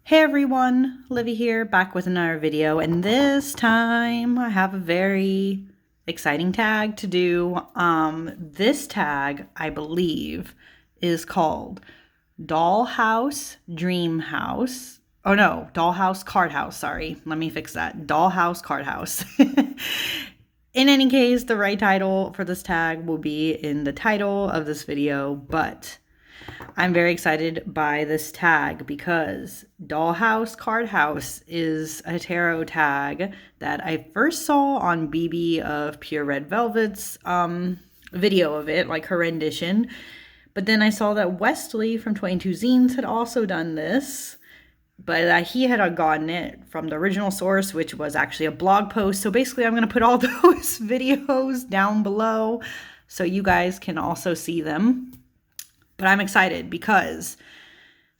Hey everyone, Livy here, back with another video, and this time I have a very exciting tag to do. This tag, I believe, is called Dollhouse Dream House. Oh no, Dollhouse Card House, sorry. Let me fix that. Dollhouse Card House. In any case, the right title for this tag will be in the title of this video, but I'm very excited by this tag because Dollhouse Card House is a tarot tag that I first saw on BB of Pure Red Velvet's video of it, like her rendition. But then I saw that Wesley from 22 Zines had also done this, but he had gotten it from the original source, which was actually a blog post. So basically I'm going to put all those videos down below so you guys can also see them. But I'm excited because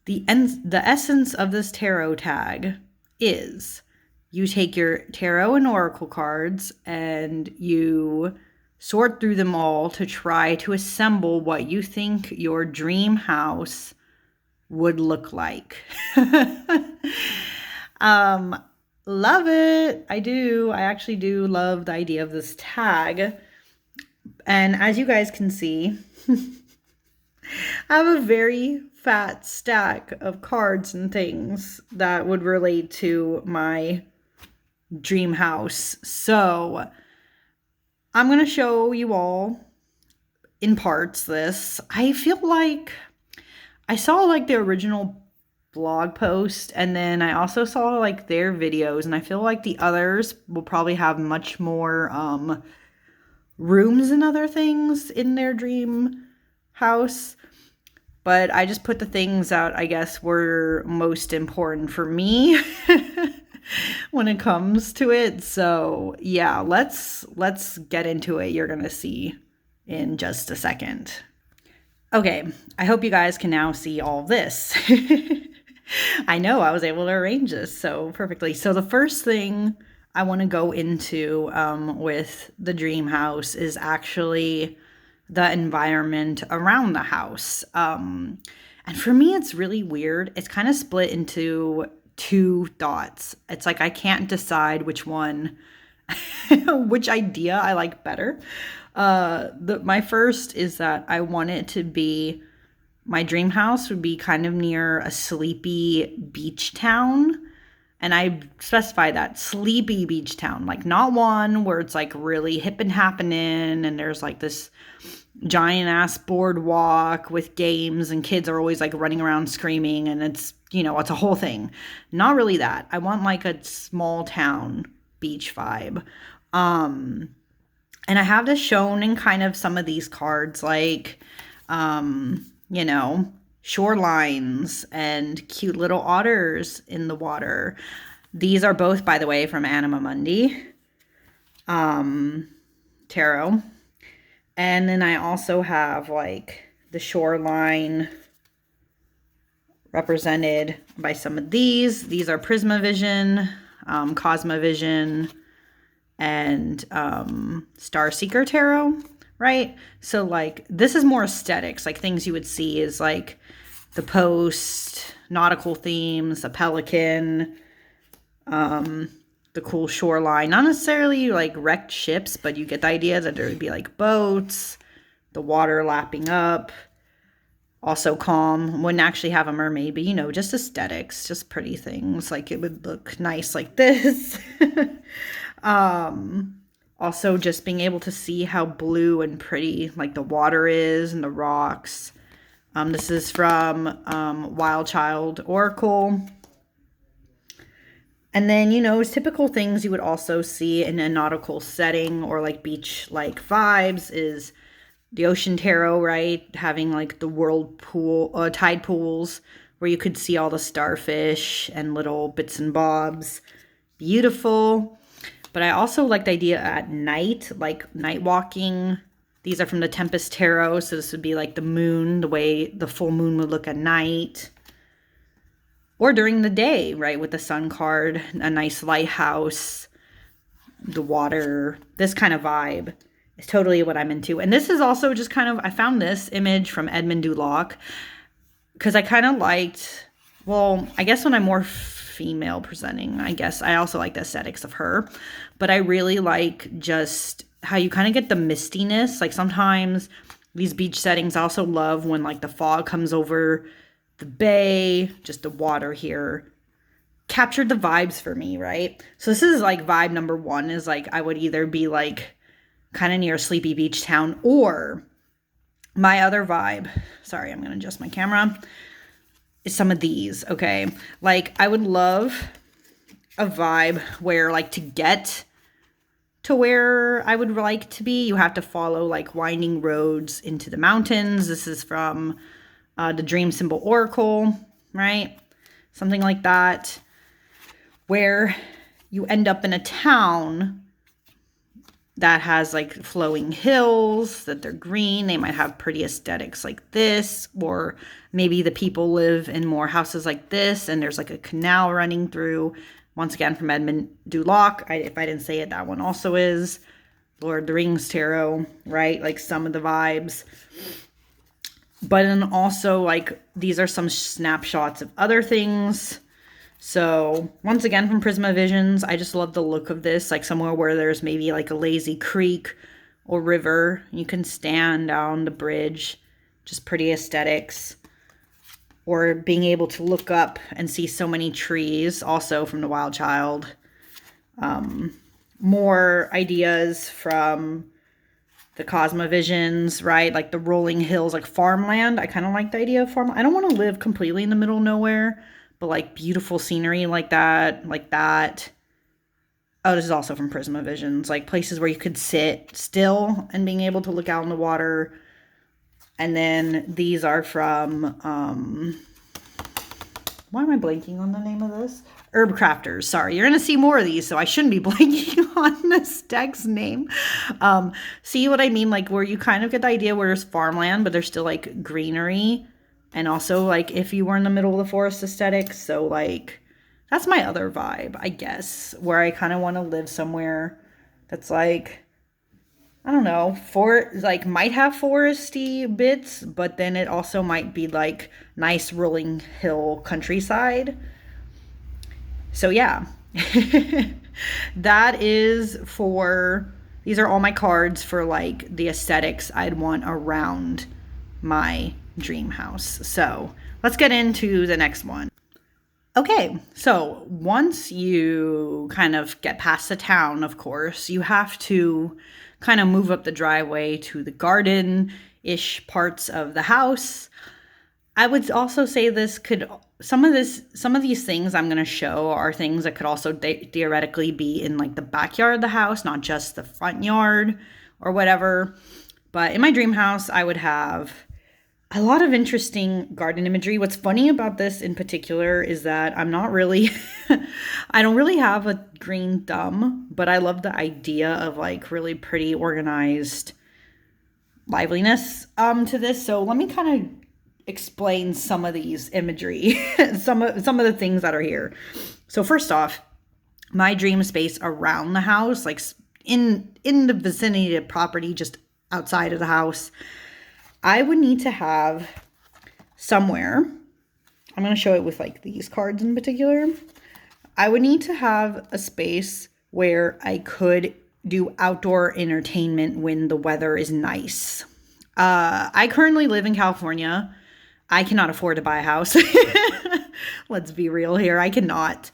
the essence of this tarot tag is you take your tarot and oracle cards and you sort through them all to try to assemble what you think your dream house would look like. Love it. I do. I actually do love the idea of this tag. And as you guys can see, I have a very fat stack of cards and things that would relate to my dream house. So I'm going to show you all in parts this. I feel like I saw like the original blog post and then I also saw like their videos, and I feel like the others will probably have much more rooms and other things in their dream house. But I just put the things that I guess were most important for me when it comes to it. So yeah, let's get into it. You're gonna see in just a second. Okay, I hope you guys can now see all this. I know I was able to arrange this so perfectly. So the first thing I want to go into with the dream house is actually the environment around the house. And for me, it's really weird. It's kind of split into two thoughts. It's like I can't decide which one, which idea I like better. My first is that I want it to be, my dream house would be kind of near a sleepy beach town. And I specify that sleepy beach town, like not one where it's like really hip and happening and there's like this giant ass boardwalk with games and kids are always like running around screaming and it's, you know, it's a whole thing. Not really that. I want like a small town beach vibe. And I have this shown in kind of some of these cards, like, you know, shorelines and cute little otters in the water. These are both, by the way, from Anima Mundi tarot. And then I also have like the shoreline represented by some of these. These are Prismavision, Cosmovision, and Starseeker tarot, right? So like this is more aesthetics, like things you would see is like the post, nautical themes, a pelican, the cool shoreline, not necessarily like wrecked ships, but you get the idea that there would be like boats, the water lapping up, also calm. Wouldn't actually have a mermaid, but you know, just aesthetics, just pretty things. Like it would look nice like this. Also just being able to see how blue and pretty like the water is and the rocks. This is from Wild Child Oracle. And then, you know, typical things you would also see in a nautical setting or like beach-like vibes is the ocean tarot, right? Having like the whirlpool, tide pools where you could see all the starfish and little bits and bobs. Beautiful. But I also like the idea at night, like night walking. These are from the Tempest Tarot, so this would be like the moon, the way the full moon would look at night. Or during the day, right, with the sun card, a nice lighthouse, the water, this kind of vibe is totally what I'm into. And this is also just kind of, I found this image from Edmund Duloc because I kind of liked well, I guess when I'm more female presenting, I guess I also like the aesthetics of her, but I really like just how you kind of get the mistiness. Like sometimes these beach settings, I also love when like the fog comes over the bay, just the water here captured the vibes for me, right? So this is like vibe number one is like I would either be like kind of near a sleepy beach town, or my other vibe, sorry, I'm gonna adjust my camera, is some of these, okay? Like I would love a vibe where like to get to where I would like to be, you have to follow like winding roads into the mountains. This is from the Dream Symbol Oracle, right? Something like that, where you end up in a town that has like flowing hills, that they're green. They might have pretty aesthetics like this, or maybe the people live in more houses like this, and there's like a canal running through. Once again, from Edmund Duloc. If I didn't say it, that one also is Lord of the Rings tarot, right? Like some of the vibes. But then also like these are some snapshots of other things. So once again, from Prisma Visions, I just love the look of this, like somewhere where there's maybe like a lazy creek or river. You can stand down the bridge, just pretty aesthetics. Or being able to look up and see so many trees, also from the Wild Child. More ideas from the Cosmovisions, right? Like the rolling hills, like farmland. I kind of like the idea of farmland. I don't want to live completely in the middle of nowhere, but like beautiful scenery like that, like that. Oh, this is also from Prisma Visions, like places where you could sit still and being able to look out in the water. And then these are from, why am I blanking on the name of this? Herb Crafters. Sorry, you're going to see more of these, so I shouldn't be blanking on this deck's name. See what I mean? Like where you kind of get the idea where there's farmland, but there's still like greenery. And also like if you were in the middle of the forest aesthetic. So like that's my other vibe, I guess, where I kind of want to live somewhere that's like, I don't know, like might have foresty bits, but then it also might be like nice rolling hill countryside. So yeah, that is for, these are all my cards for like the aesthetics I'd want around my dream house. So let's get into the next one. Okay, so once you kind of get past the town, of course, you have to kind of move up the driveway to the garden-ish parts of the house. I would also say this could, some of these things I'm going to show are things that could also theoretically be in like the backyard of the house, not just the front yard or whatever. But in my dream house, I would have a lot of interesting garden imagery. What's funny about this in particular is that I'm not really, I don't really have a green thumb, but I love the idea of like really pretty organized liveliness to this. So let me kind of explain some of these imagery, some of the things that are here. So first off, my dream space around the house, like in the vicinity of property, just outside of the house, I would need to have somewhere, I'm going to show it with like these cards in particular. I would need to have a space where I could do outdoor entertainment when the weather is nice. I currently live in California. I cannot afford to buy a house. Let's be real here. I cannot.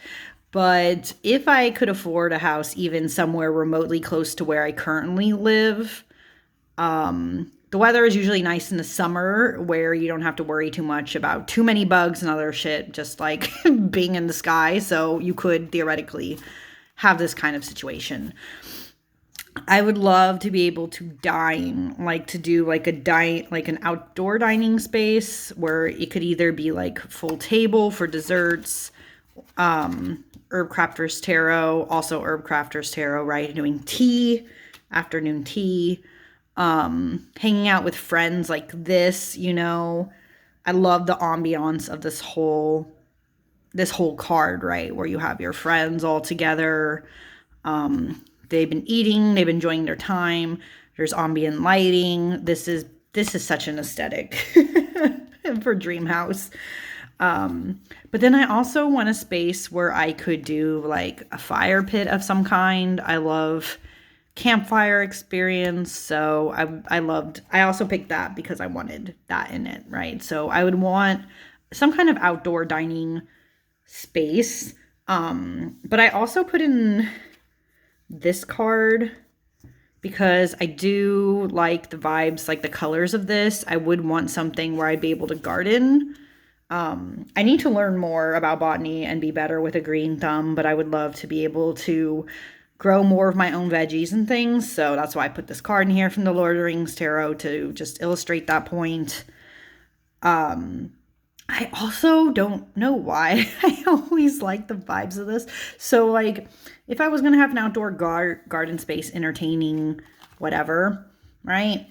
But if I could afford a house even somewhere remotely close to where I currently live, the weather is usually nice in the summer where you don't have to worry too much about too many bugs and other shit just like being in the sky. So you could theoretically have this kind of situation. I would love to be able to dine, like to do like an outdoor dining space where it could either be like full table for desserts, Herb Crafters Tarot, also Herb Crafters Tarot, right? Doing tea, afternoon tea, hanging out with friends like this, you know. I love the ambiance of this whole card, right? Where you have your friends all together. They've been eating, they've been enjoying their time. There's ambient lighting. This is such an aesthetic for Dream House. But then I also want a space where I could do like a fire pit of some kind. I love campfire experience. So I also picked that because I wanted that in it, right? So I would want some kind of outdoor dining space. But I also put in this card because I do like the vibes, like the colors of this. I would want something where I'd be able to garden. I need to learn more about botany and be better with a green thumb, but I would love to be able to grow more of my own veggies and things. So that's why I put this card in here from the Lord of the Rings Tarot to just illustrate that point. I also don't know why I always like the vibes of this. So like if I was going to have an outdoor garden space, entertaining, whatever, right?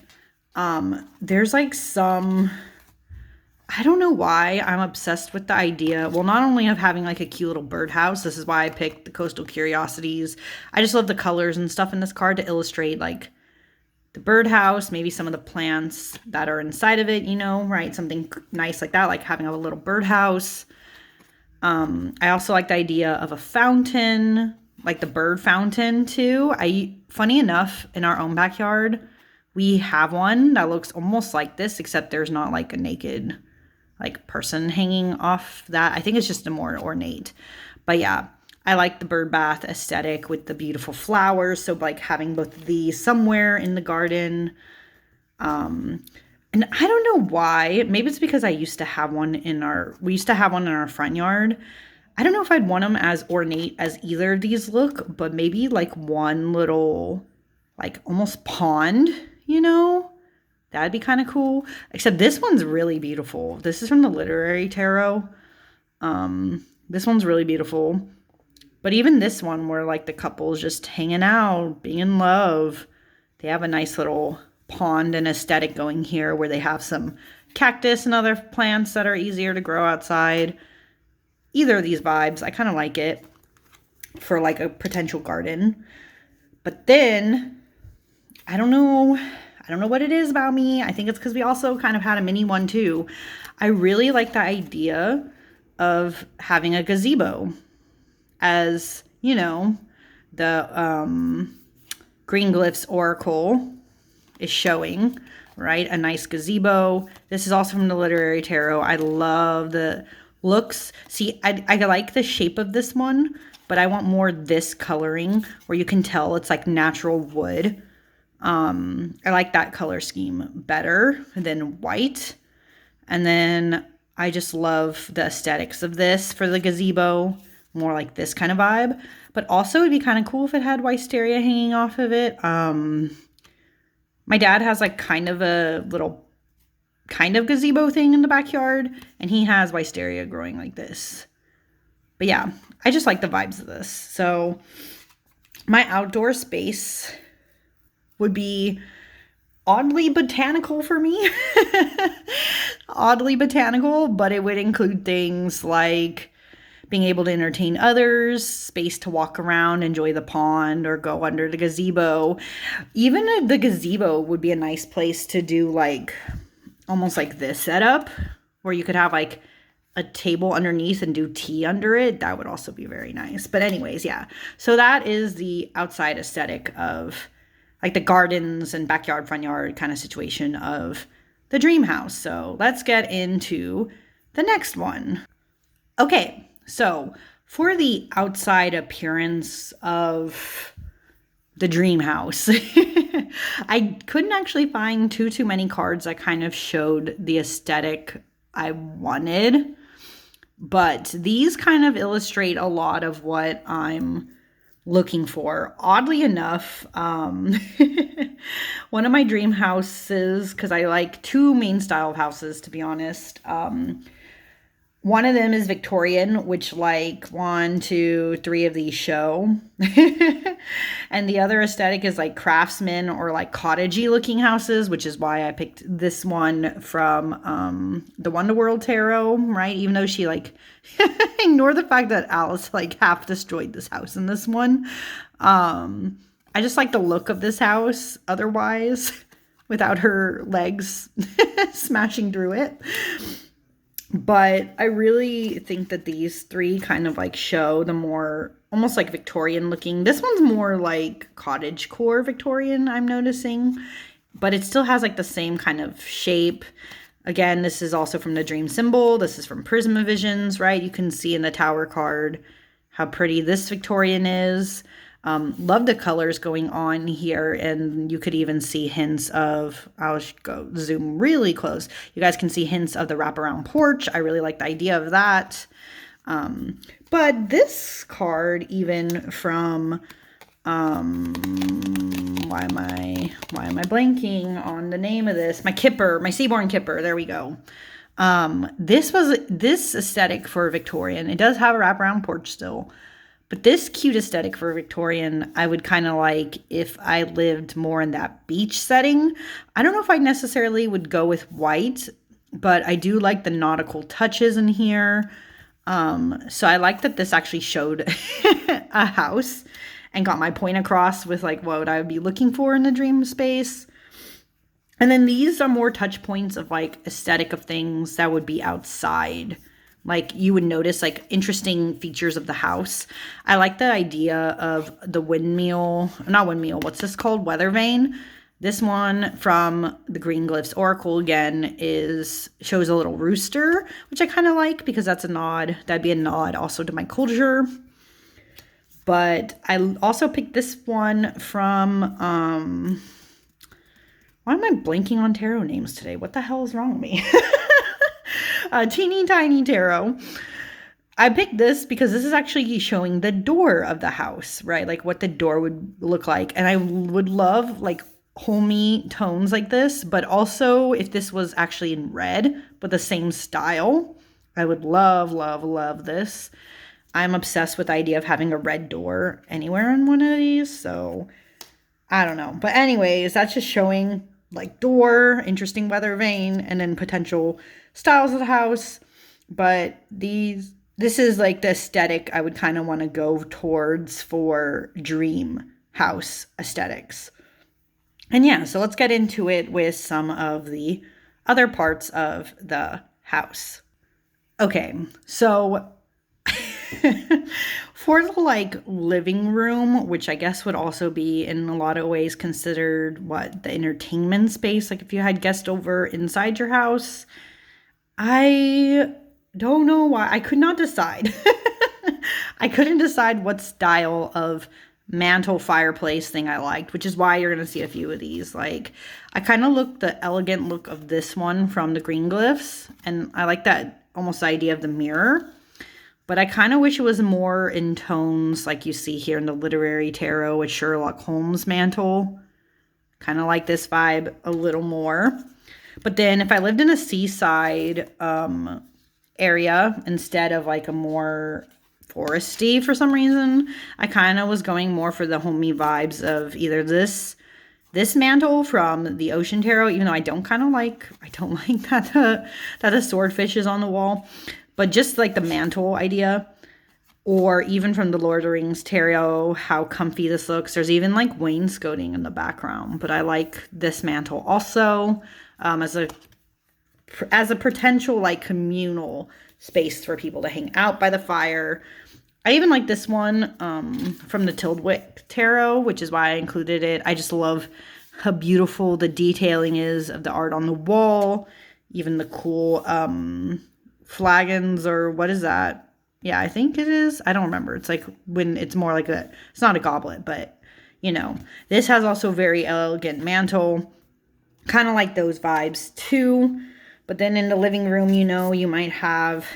There's like some, I don't know why I'm obsessed with the idea. Well, not only of having like a cute little birdhouse. This is why I picked the Coastal Curiosities. I just love the colors and stuff in this card to illustrate like the birdhouse, maybe some of the plants that are inside of it, you know, right? Something nice like that, like having a little birdhouse. I also like the idea of a fountain, like the bird fountain too. Funny enough, in our own backyard, we have one that looks almost like this, except there's not like a naked like person hanging off that. I think it's just a more ornate. But yeah, I like the bird bath aesthetic with the beautiful flowers. So like having both of these somewhere in the garden. And I don't know why. Maybe it's because we used to have one in our front yard. I don't know if I'd want them as ornate as either of these look, but maybe like one little, like almost pond, you know? That'd be kind of cool. Except this one's really beautiful. This is from the Literary Tarot. This one's really beautiful. But even this one where like the couple's just hanging out, being in love, they have a nice little pond and aesthetic going here where they have some cactus and other plants that are easier to grow outside. Either of these vibes, I kind of like it for like a potential garden. But then, I don't know what it is about me. I think it's because we also kind of had a mini one too. I really like the idea of having a gazebo. As, you know, the Green Glyphs Oracle is showing, right? A nice gazebo. This is also from the Literary Tarot. I love the looks. See, I like the shape of this one, but I want more this coloring where you can tell it's like natural wood. I like that color scheme better than white. And then I just love the aesthetics of this for the gazebo. More like this kind of vibe. But also it'd be kind of cool if it had wisteria hanging off of it. My dad has like kind of a little kind of gazebo thing in the backyard, and he has wisteria growing like this. But yeah, I just like the vibes of this. So my outdoor space would be oddly botanical for me. Oddly botanical, but it would include things like being able to entertain others, space to walk around, enjoy the pond, or go under the gazebo. Even the gazebo would be a nice place to do like almost like this setup where you could have like a table underneath and do tea under it. That would also be very nice. But anyways, yeah. So that is the outside aesthetic of like the gardens and backyard, front yard kind of situation of the dream house. So let's get into the next one. Okay. So for the outside appearance of the dream house, I couldn't actually find too many cards that kind of showed the aesthetic I wanted. But these kind of illustrate a lot of what I'm looking for. Oddly enough, one of my dream houses, because I like two main style of houses, to be honest, one of them is Victorian, which like 1, 2, 3 of these show. And the other aesthetic is like craftsman or like cottagey looking houses, which is why I picked this one from the Wonderworld Tarot, right? Even though she like ignore the fact that Alice like half destroyed this house in this one. I just like the look of this house otherwise without her legs smashing through it. But I really think that these three kind of like show the more almost like Victorian looking. This one's more like cottagecore Victorian, I'm noticing, but it still has like the same kind of shape. Again, this is also from the Dream Symbol. This is from Prismavisions, right? You can see in the Tower card how pretty this Victorian is. Love the colors going on here, and you could even see hints of, I'll go zoom really close. You guys can see hints of the wraparound porch. I really like the idea of that. But this card, even from, why am I blanking on the name of this? My Kipper, my Seabourn Kipper, there we go. This aesthetic for Victorian, it does have a wraparound porch still, but this cute aesthetic for Victorian, I would kind of like if I lived more in that beach setting. I don't know if I necessarily would go with white, but I do like the nautical touches in here. So I like that this actually showed a house and got my point across with like what I would be looking for in the dream space. And then these are more touch points of like aesthetic of things that would be outside. Like you would notice like interesting features of the house. I like the idea of the windmill, not windmill, what's this called? Weather vane. This one from the Green Glyphs Oracle again shows a little rooster, which I kind of like because that's a nod. That'd be a nod also to my culture. But I also picked this one from, why am I blanking on tarot names today? What the hell is wrong with me? Teeny Tiny Tarot. I picked this because this is actually showing the door of the house, right? Like what the door would look like. And I would love like homey tones like this, but also if this was actually in red, but the same style, I would love, love, love this. I'm obsessed with the idea of having a red door anywhere in one of these, so I don't know. But anyways, that's just showing like door, interesting weather vane, and then potential styles of the house. But this is like the aesthetic I would kind of want to go towards for dream house aesthetics. And yeah, so let's get into it with some of the other parts of the house. Okay, so for the like living room, which I guess would also be in a lot of ways considered the entertainment space, like if you had guests over inside your house, I don't know why. I could not decide. I couldn't decide what style of mantle fireplace thing I liked, which is why you're going to see a few of these. Like, I kind of look the elegant look of this one from the Green Glyphs, and I like that almost idea of the mirror. But I kind of wish it was more in tones like you see here in the Literary Tarot with Sherlock Holmes mantle. Kind of like this vibe a little more. But then if I lived in a seaside area instead of like a more foresty for some reason, I kind of was going more for the homey vibes of either this mantle from the Ocean Tarot, even though I don't like that the swordfish is on the wall. But just like the mantle idea, or even from the Lord of the Rings Tarot, how comfy this looks. There's even like wainscoting in the background, but I like this mantle also as a potential like communal space for people to hang out by the fire. I even like this one from the Tildwick Tarot, which is why I included it. I just love how beautiful the detailing is of the art on the wall, even the cool flagons, or what is that? Yeah, I think it is. I don't remember. It's like when it's more like it's not a goblet, but you know, this has also very elegant mantle, kind of like those vibes too. But then in the living room, you know, you might have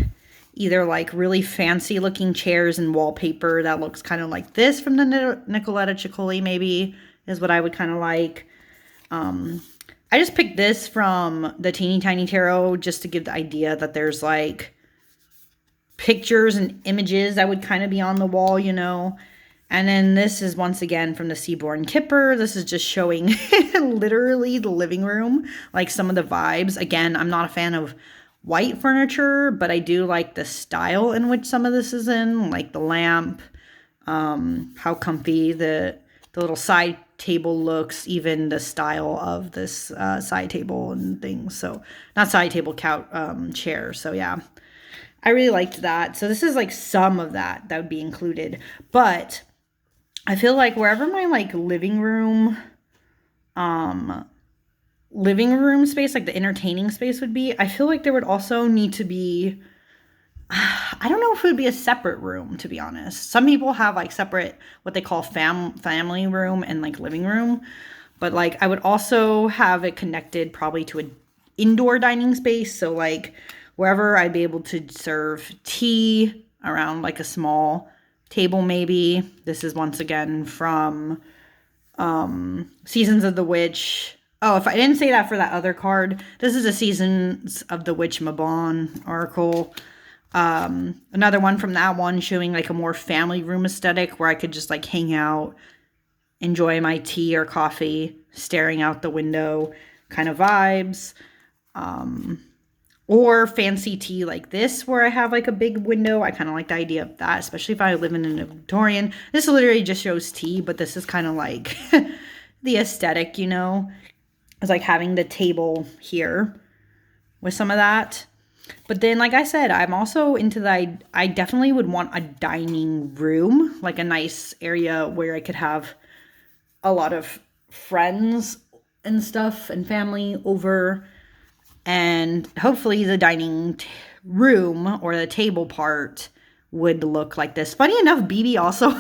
either like really fancy looking chairs and wallpaper that looks kind of like this from the Nicoletta Ciccoli, maybe is what I would kind of like. I just picked this from the Teeny Tiny Tarot just to give the idea that there's like pictures and images that would kind of be on the wall, you know. And then this is once again from the Seabourn Kipper. This is just showing literally the living room, like some of the vibes. Again, I'm not a fan of white furniture, but I do like the style in which some of this is in, like the lamp, how comfy the the little side table looks, even the style of this side table and things. So not side table, couch, chair. So yeah, I really liked that. So this is like some of that would be included. But I feel like wherever my like living room space, like the entertaining space would be, I feel like there would also need to be, I don't know if it would be a separate room, to be honest. Some people have like separate, what they call family room and like living room. But like I would also have it connected probably to an indoor dining space. So like wherever I'd be able to serve tea around like a small table maybe. This is once again from Seasons of the Witch. Oh, if I didn't say that for that other card, this is a Seasons of the Witch Mabon oracle. Another one from that one showing like a more family room aesthetic where I could just like hang out, enjoy my tea or coffee, staring out the window kind of vibes. Or fancy tea like this where I have like a big window. I kind of like the idea of that, especially if I live in a Victorian. This literally just shows tea, but this is kind of like the aesthetic, you know. It's like having the table here with some of that. But then, like I said, I'm also into the, I definitely would want a dining room, like a nice area where I could have a lot of friends and stuff and family over. And hopefully the dining room or the table part would look like this. Funny enough, BB also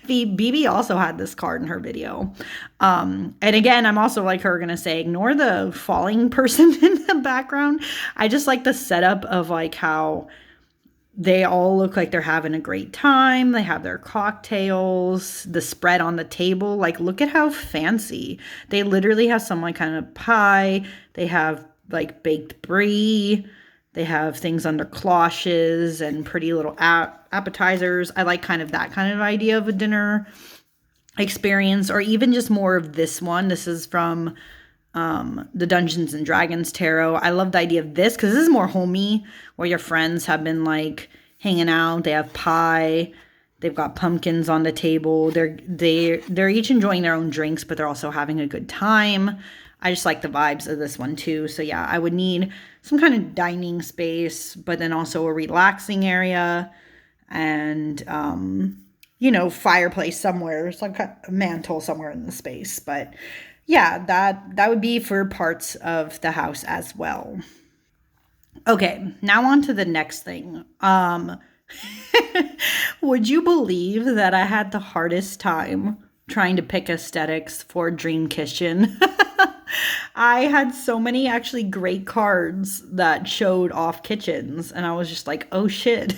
BB also had this card in her video. And again, I'm also like her gonna say, ignore the falling person in the background. I just like the setup of like how they all look like they're having a great time. They have their cocktails, the spread on the table. Like, look at how fancy. They literally have some like kind of pie. They have like baked brie. They have things under cloches and pretty little appetizers. I like kind of that kind of idea of a dinner experience, or even just more of this one. This is from the Dungeons and Dragons Tarot. I love the idea of this because this is more homey, where your friends have been like hanging out. They have pie. They've got pumpkins on the table. They're each enjoying their own drinks, but they're also having a good time. I just like the vibes of this one too. So yeah, I would need some kind of dining space, but then also a relaxing area and, you know, fireplace somewhere. It's like a mantle somewhere in the space. But yeah, that would be for parts of the house as well. Okay, now on to the next thing. Would you believe that I had the hardest time trying to pick aesthetics for Dream Kitchen? I had so many actually great cards that showed off kitchens, and I was just like, oh shit,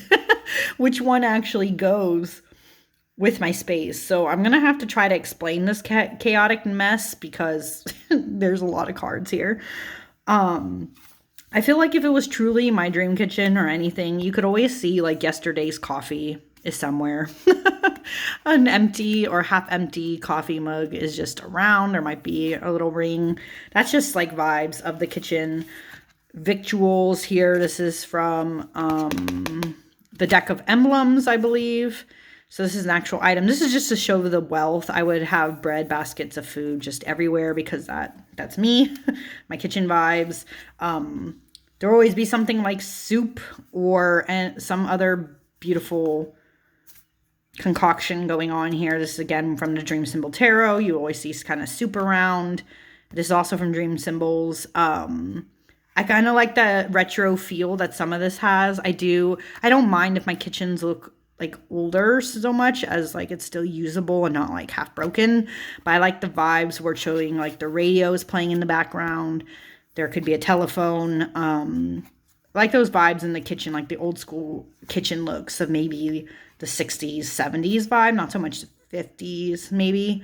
which one actually goes with my space? So I'm gonna have to try to explain this chaotic mess because there's a lot of cards here. I feel like if it was truly my dream kitchen or anything, you could always see like yesterday's coffee is somewhere. An empty or half empty coffee mug is just around. There might be a little ring. That's just like vibes of the kitchen. Victuals here. This is from the deck of emblems, I believe. So this is an actual item. This is just to show the wealth. I would have bread, baskets of food just everywhere because that's me. My kitchen vibes. There will always be something like soup or some other beautiful concoction going on here. This is again from the Dream Symbol Tarot. You always see kind of soup around. This is also from Dream Symbols. I kind of like the retro feel that some of this has. I don't mind if my kitchens look like older so much as like it's still usable and not like half broken. But I like the vibes where showing like the radios playing in the background. There could be a telephone. I like those vibes in the kitchen, like the old school kitchen looks of maybe the 60s, 70s vibe, not so much the 50s maybe.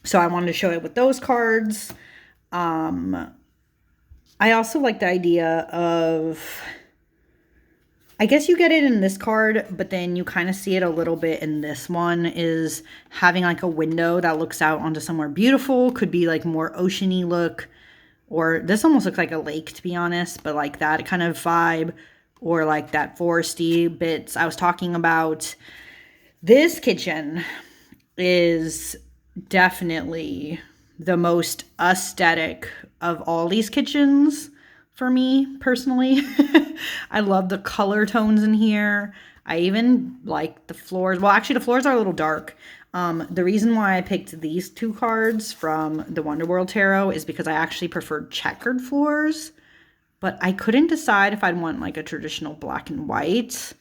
So I wanted to show it with those cards. I also like the idea of, I guess you get it in this card, but then you kind of see it a little bit in this one, is having like a window that looks out onto somewhere beautiful. Could be like more oceany look, or this almost looks like a lake, to be honest, but like that kind of vibe, or like that foresty bits I was talking about. This kitchen, is definitely the most aesthetic of all these kitchens for me personally. I love the color tones in here. I even like the floors. Well, actually, the floors are a little dark. The reason why I picked these two cards from the Wonderworld Tarot is because I actually preferred checkered floors, but I couldn't decide if I'd want like a traditional black and white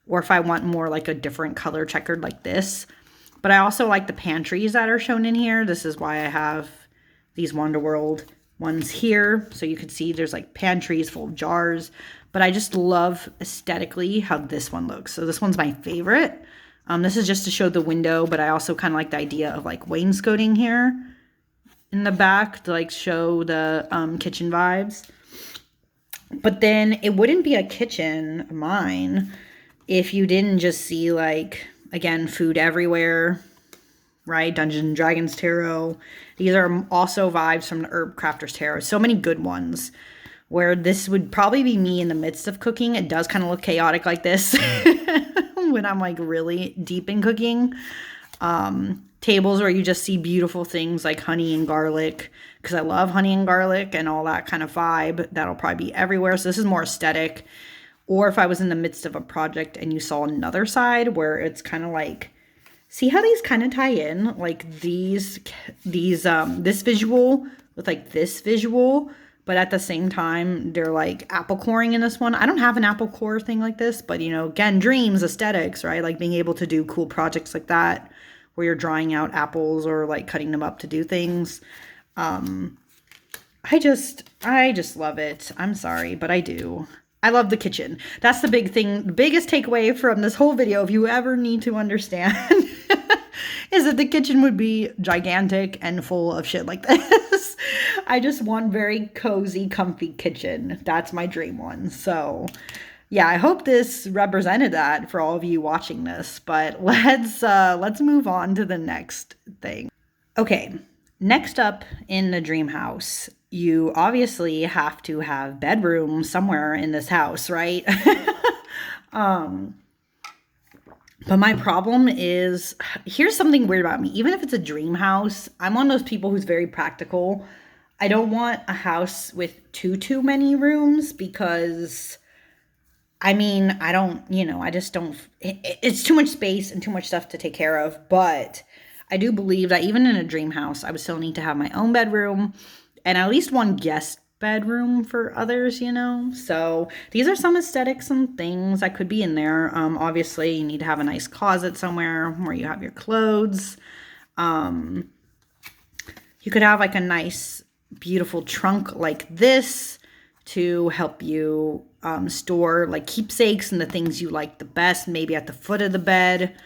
or if I want more like a different color checkered like this. But I also like the pantries that are shown in here. This is why I have these Wonderworld ones here. So you can see there's like pantries full of jars. But I just love aesthetically how this one looks. So this one's my favorite. This is just to show the window, but I also kind of like the idea of like wainscoting here in the back to like show the kitchen vibes. But then it wouldn't be a kitchen, mine, if you didn't just see like, again, food everywhere, right? Dungeons and Dragons Tarot. These are also vibes from the Herb Crafters Tarot. So many good ones where this would probably be me in the midst of cooking. It does kind of look chaotic like this when I'm like really deep in cooking. Tables where you just see beautiful things like honey and garlic, because I love honey and garlic and all that kind of vibe. That'll probably be everywhere. So this is more aesthetic. Or if I was in the midst of a project and you saw another side where it's kind of like, see how these kind of tie in? Like this visual with like this visual, but at the same time, they're like apple coring in this one. I don't have an apple core thing like this, but you know, again, dreams, aesthetics, right? Like being able to do cool projects like that where you're drying out apples or like cutting them up to do things. I just love it. I'm sorry, but I do. I love the kitchen. That's the big thing. The biggest takeaway from this whole video, if you ever need to understand, is that the kitchen would be gigantic and full of shit like this. I just want very cozy, comfy kitchen. That's my dream one. So yeah, I hope this represented that for all of you watching this, but let's move on to the next thing. Okay, next up in the dream house, you obviously have to have bedroom somewhere in this house, right? But my problem is, here's something weird about me. Even if it's a dream house, I'm one of those people who's very practical. I don't want a house with too many rooms because, I mean, I don't, you know, I just don't, it's too much space and too much stuff to take care of. But I do believe that even in a dream house, I would still need to have my own bedroom and at least one guest bedroom for others, you know. So these are some aesthetics and things that could be in there. Obviously, you need to have a nice closet somewhere where you have your clothes. You could have like a nice, beautiful trunk like this to help you store like keepsakes and the things you like the best, maybe at the foot of the bed.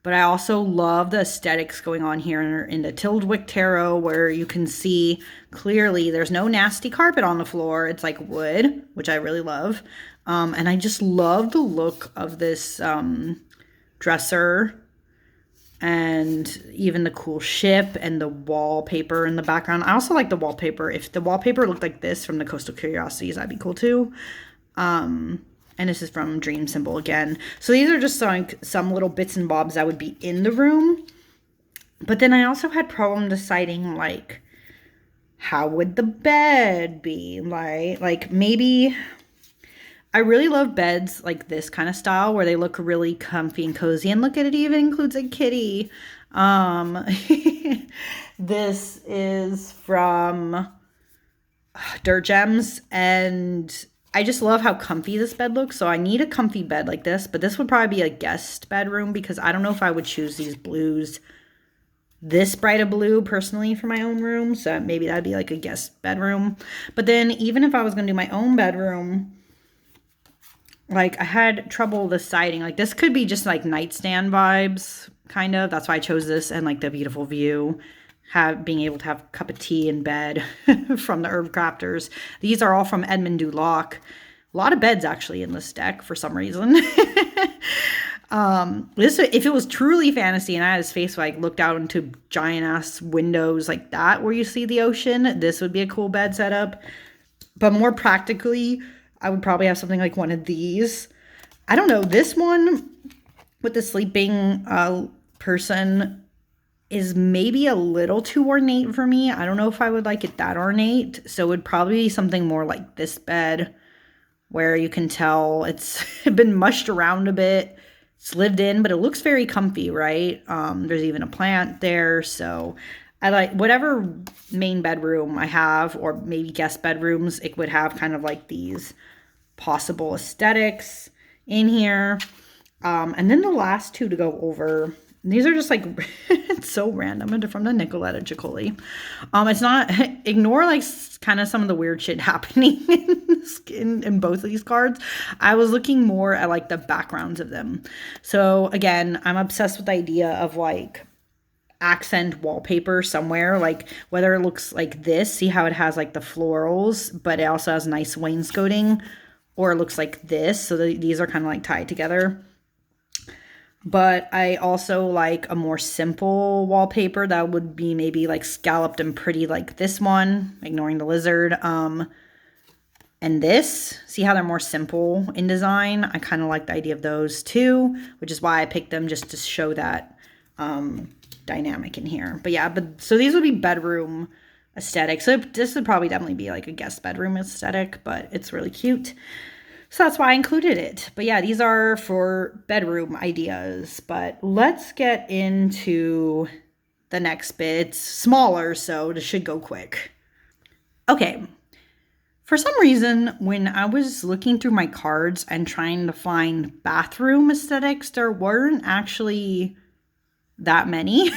But I also love the aesthetics going on here in the Tildwyk Tarot, where you can see clearly there's no nasty carpet on the floor. It's like wood, which I really love. And I just love the look of this dresser and even the cool ship and the wallpaper in the background. I also like the wallpaper. If the wallpaper looked like this from the Coastal Curiosities, that'd be cool too. And this is from Dream Symbol again. So these are just like some little bits and bobs that would be in the room. But then I also had problem deciding like, how would the bed be? Like maybe, I really love beds like this kind of style where they look really comfy and cozy. And look at it, even includes a kitty. This is from Dirt Gems, and I just love how comfy this bed looks. So I need a comfy bed like this, but this would probably be a guest bedroom because I don't know if I would choose these blues, this bright a blue personally for my own room. So maybe that'd be like a guest bedroom. But then even if I was going to do my own bedroom, like I had trouble deciding, like this could be just like nightstand vibes kind of. That's why I chose this, and like the beautiful view. Being able to have a cup of tea in bed from the Herb Crafters. These are all from Edmund Duloc. A lot of beds actually in this deck for some reason. This, if it was truly fantasy and I had his face like looked out into giant ass windows like that where you see the ocean, this would be a cool bed setup. But more practically, I would probably have something like one of these. I don't know, this one with the sleeping person is maybe a little too ornate for me. I don't know if I would like it that ornate. So it would probably be something more like this bed, where you can tell it's been mushed around a bit. It's lived in, but it looks very comfy, right? There's even a plant there. So I like whatever main bedroom I have, or maybe guest bedrooms, it would have kind of like these possible aesthetics in here. And then the last two to go over, these are just like, it's so random. And from the Nicoletta Ciccoli. It's not, ignore like kind of some of the weird shit happening in both of these cards. I was looking more at like the backgrounds of them. So again, I'm obsessed with the idea of like accent wallpaper somewhere, like whether it looks like this, see how it has like the florals, but it also has nice wainscoting, or it looks like this. So these are kind of like tied together. But I also like a more simple wallpaper that would be maybe like scalloped and pretty like this one, ignoring the lizard. And this, see how they're more simple in design? I kind of like the idea of those too, which is why I picked them, just to show that dynamic in here. But yeah, so these would be bedroom aesthetic. So this would probably definitely be like a guest bedroom aesthetic, but it's really cute. So that's why I included it. But yeah, these are for bedroom ideas. But let's get into the next bit. It's smaller, so this should go quick. Okay. For some reason, when I was looking through my cards and trying to find bathroom aesthetics, there weren't actually that many.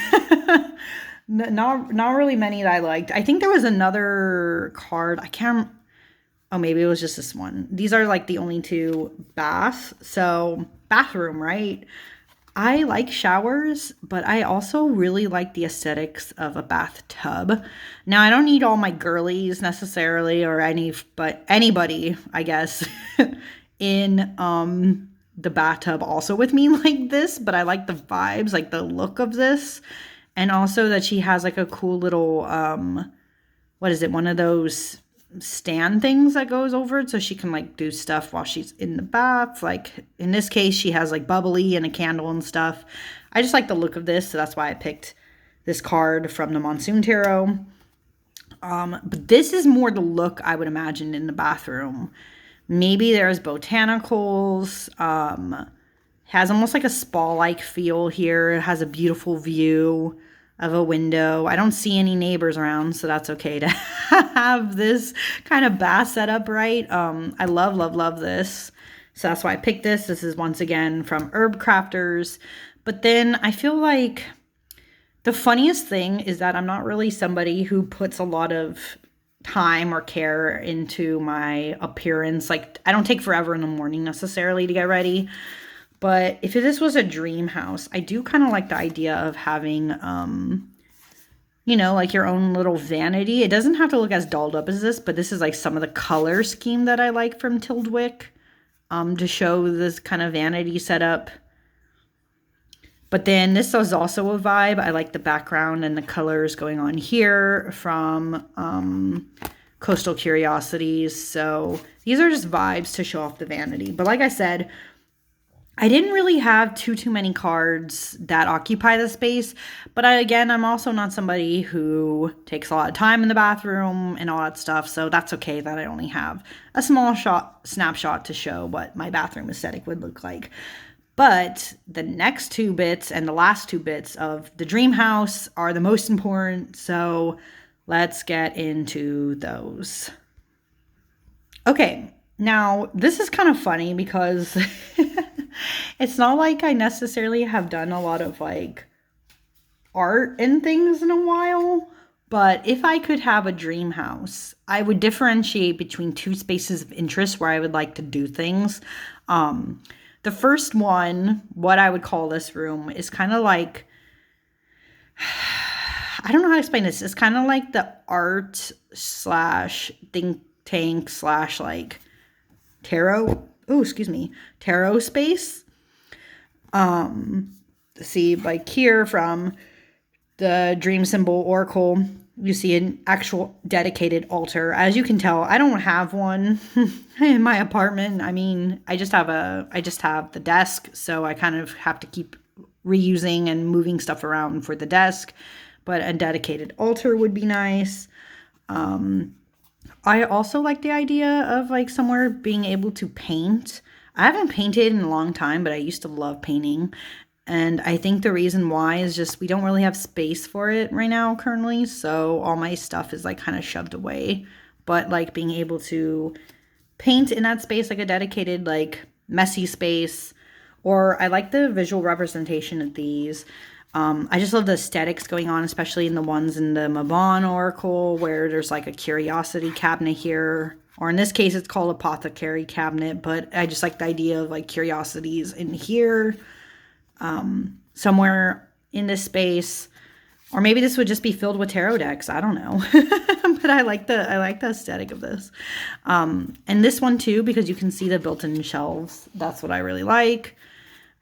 Not really many that I liked. I think there was another card. I can't. Oh, maybe it was just this one. These are like the only two baths. So bathroom, right? I like showers, but I also really like the aesthetics of a bathtub. Now, I don't need all my girlies necessarily, or but anybody, I guess, in the bathtub also with me like this, but I like the vibes, like the look of this. And also that she has like a cool little what is it? One of those stand things that goes over it, so she can like do stuff while she's in the bath. Like in this case, she has like bubbly and a candle and stuff. I just like the look of this, so that's why I picked this card from the Monsoon Tarot. But this is more the look I would imagine in the bathroom. Maybe there's botanicals. Has almost like a spa-like feel here. It has a beautiful view of a window. I don't see any neighbors around, so that's okay to have this kind of bath setup, right? I love this. So that's why I picked this. This is once again from Herb Crafters. But then I feel like the funniest thing is that I'm not really somebody who puts a lot of time or care into my appearance. Like I don't take forever in the morning necessarily to get ready. But if this was a dream house, I do kind of like the idea of having, you know, like your own little vanity. It doesn't have to look as dolled up as this, but this is like some of the color scheme that I like from Tildwick to show this kind of vanity setup. But then this is also a vibe. I like the background and the colors going on here from Coastal Curiosities. So these are just vibes to show off the vanity. But like I said, I didn't really have too many cards that occupy the space, but again, I'm also not somebody who takes a lot of time in the bathroom and all that stuff, so that's okay that I only have a small snapshot to show what my bathroom aesthetic would look like. But the next two bits and the last two bits of the dream house are the most important, so let's get into those. Okay, now this is kind of funny because it's not like I necessarily have done a lot of like art and things in a while, but if I could have a dream house, I would differentiate between two spaces of interest where I would like to do things. The first one, what I would call this room, is kind of like, I don't know how to explain this. It's kind of like the art slash think tank slash like tarot. Oh, excuse me. Tarot space. See, like here from the Dream Symbol Oracle, you see an actual dedicated altar. As you can tell, I don't have one in my apartment. I mean, I just have the desk, so I kind of have to keep reusing and moving stuff around for the desk, but a dedicated altar would be nice. I also like the idea of like somewhere being able to paint. I haven't painted in a long time, but I used to love painting. And I think the reason why is just we don't really have space for it right now currently. So all my stuff is like kind of shoved away. But like being able to paint in that space, like a dedicated, like messy space. Or I like the visual representation of these. I just love the aesthetics going on, especially in the ones in the Mabon Oracle where there's like a curiosity cabinet here. Or in this case, it's called apothecary cabinet, but I just like the idea of like curiosities in here, somewhere in this space. Or maybe this would just be filled with tarot decks. I don't know. But I like the aesthetic of this. And this one too, because you can see the built-in shelves. That's what I really like.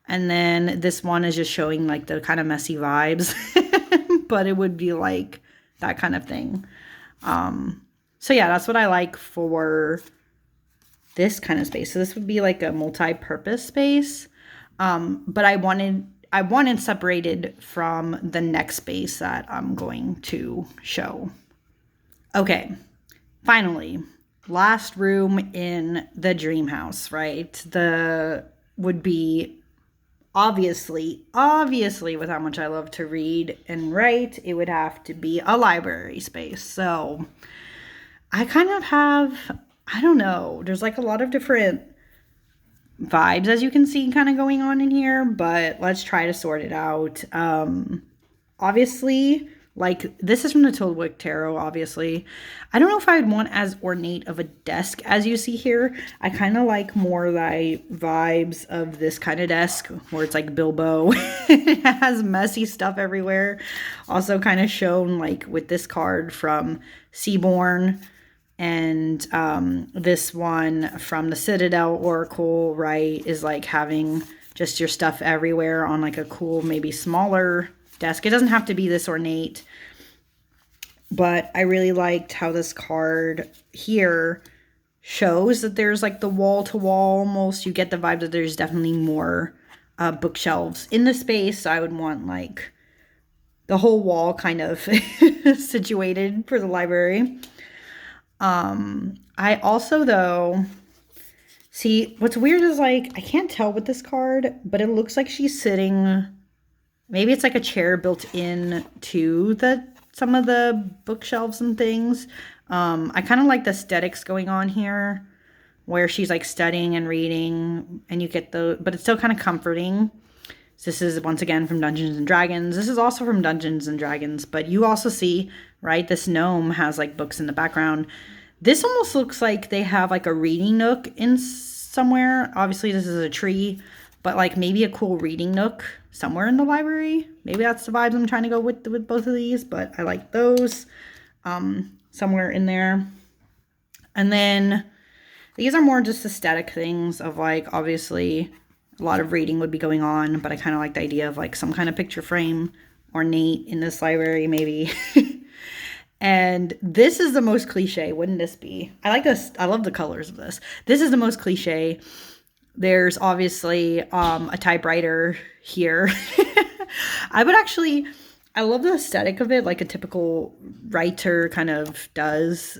And then this one is just showing like the kind of messy vibes, but it would be like that kind of thing. So yeah, that's what I like for this kind of space. So this would be like a multi-purpose space. But I wanted separated from the next space that I'm going to show. Okay, finally, last room in the dream house, right? Would be obviously with how much I love to read and write, it would have to be a library space. So I kind of have, I don't know, there's like a lot of different vibes, as you can see, kind of going on in here, but let's try to sort it out. Obviously, like this is from the Tilwick Tarot, obviously. I don't know if I would want as ornate of a desk as you see here. I kind of like more like vibes of this kind of desk where it's like Bilbo. It has messy stuff everywhere. Also kind of shown like with this card from Seaborn. And this one from the Citadel Oracle, right, is like having just your stuff everywhere on like a cool, maybe smaller desk. It doesn't have to be this ornate, but I really liked how this card here shows that there's like the wall-to-wall almost. You get the vibe that there's definitely more bookshelves in the space. So I would want like the whole wall kind of situated for the library. I also, though, see, what's weird is, like, I can't tell with this card, but it looks like she's sitting, maybe it's like a chair built in to some of the bookshelves and things. I kind of like the aesthetics going on here, where she's, like, studying and reading, and you get but it's still kind of comforting. So this is, once again, from Dungeons & Dragons. This is also from Dungeons & Dragons, but you also see, right, this gnome has, like, books in the background. This almost looks like they have, like, a reading nook in somewhere. Obviously, this is a tree, but, like, maybe a cool reading nook somewhere in the library. Maybe that's the vibes I'm trying to go with both of these, but I like those somewhere in there. And then these are more just aesthetic things of, like, obviously a lot of reading would be going on, but I kind of like the idea of like some kind of picture frame ornate in this library maybe. And this is the most cliche, wouldn't this be? I like this. I love the colors of this. This is the most cliche. There's obviously a typewriter here. I love the aesthetic of it, like a typical writer kind of does,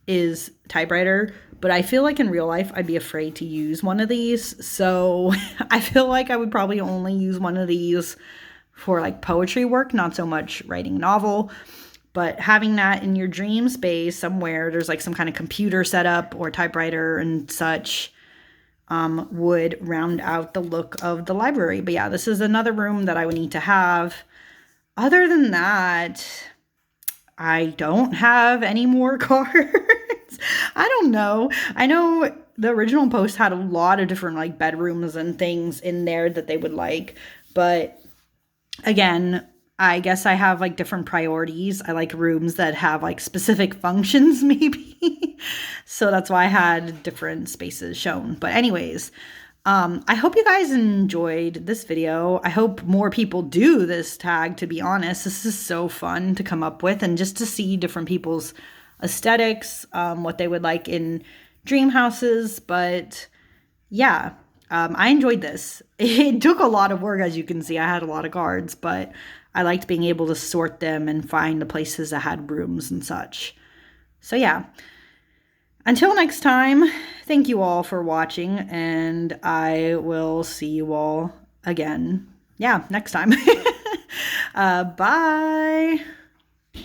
is typewriter. But I feel like in real life, I'd be afraid to use one of these. So I feel like I would probably only use one of these for like poetry work, not so much writing a novel. But having that in your dream space somewhere, there's like some kind of computer setup or typewriter and such, would round out the look of the library. But yeah, this is another room that I would need to have. Other than that, I don't have any more cards. I don't know. I know the original post had a lot of different like bedrooms and things in there that they would like. But again, I guess I have like different priorities. I like rooms that have like specific functions maybe. So that's why I had different spaces shown. But anyways, I hope you guys enjoyed this video. I hope more people do this tag, to be honest. This is so fun to come up with and just to see different people's aesthetics, what they would like in dream houses. But yeah, I enjoyed this. It took a lot of work, as you can see. I had a lot of cards, but I liked being able to sort them and find the places that had rooms and such. So yeah, until next time, thank you all for watching, and I will see you all again. Yeah, next time. Bye.